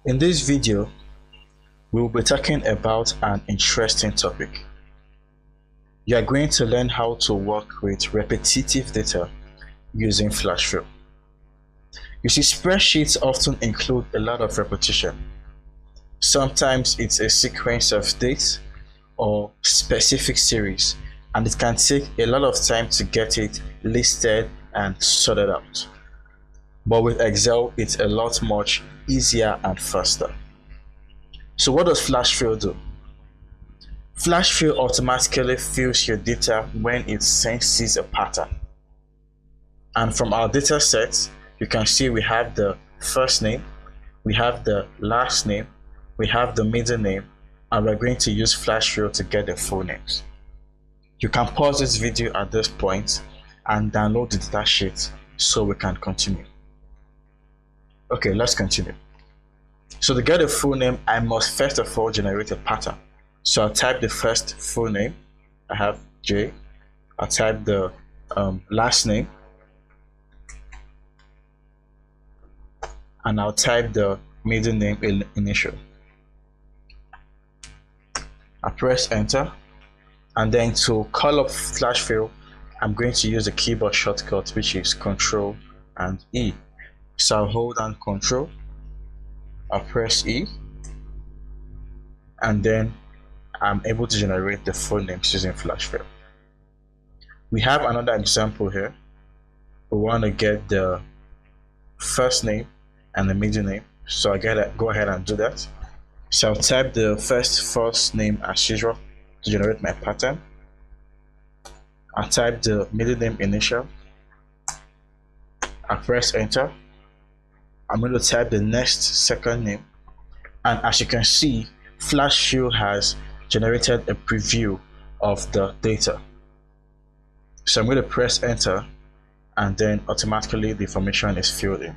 In this video, we will be talking about an interesting topic. You are going to learn how to work with repetitive data using FlashFill. You see, spreadsheets often include a lot of repetition. Sometimes it's a sequence of dates or specific series, and it can take a lot of time to get it listed and sorted out. But with Excel, it's a lot much easier and faster. So what does FlashFill do? FlashFill automatically fills your data when it senses a pattern. And from our data set, you can see we have the first name, we have the last name, we have the middle name, and we're going to use FlashFill to get the full names. You can pause this video at this point and download the datasheet so we can continue. Okay, let's continue. So to get a full name, I must first of all generate a pattern. So I'll type the first full name. I have J. I'll type the last name. And I'll type the middle name initial. I press enter. And then to call up FlashFill, I'm going to use the keyboard shortcut, which is Control and E. So I'll hold down Control, I'll press E, and then I'm able to generate the full names using FlashFill. We have another example here. We want to get the first name and the middle name, so I go ahead and do that. So I'll type the first name as usual to generate my pattern. I'll type the middle name initial. I press enter. I'm going to type the next second name, and as you can see, FlashFill has generated a preview of the data. So I'm going to press enter, and then automatically the information is filled in.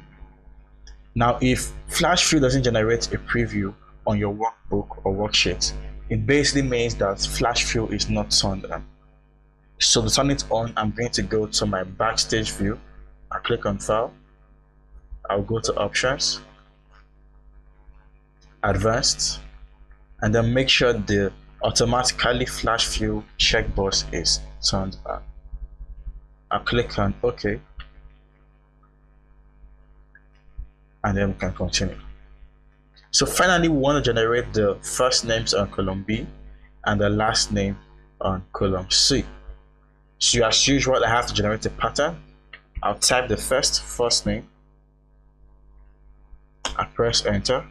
Now, if FlashFill doesn't generate a preview on your workbook or worksheet, it basically means that FlashFill is not turned on. So to turn it on, I'm going to go to my Backstage view. I click on File. I'll go to Options, Advanced, and then make sure the automatically FlashFill checkbox is turned on. I'll click on OK, and then we can continue. So finally, we want to generate the first names on column B and the last name on column C. So as usual, I have to generate a pattern. I'll type the first name. I press enter.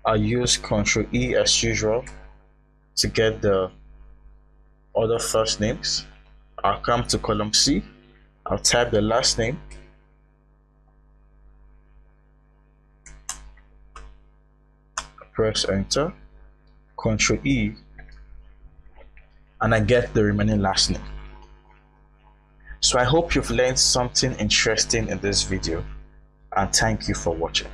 I'll use Control E as usual to get the other first names. I'll come to column C. I'll type the last name. Press enter. Control E, and I get the remaining last name. So I hope you've learned something interesting in this video, and thank you for watching.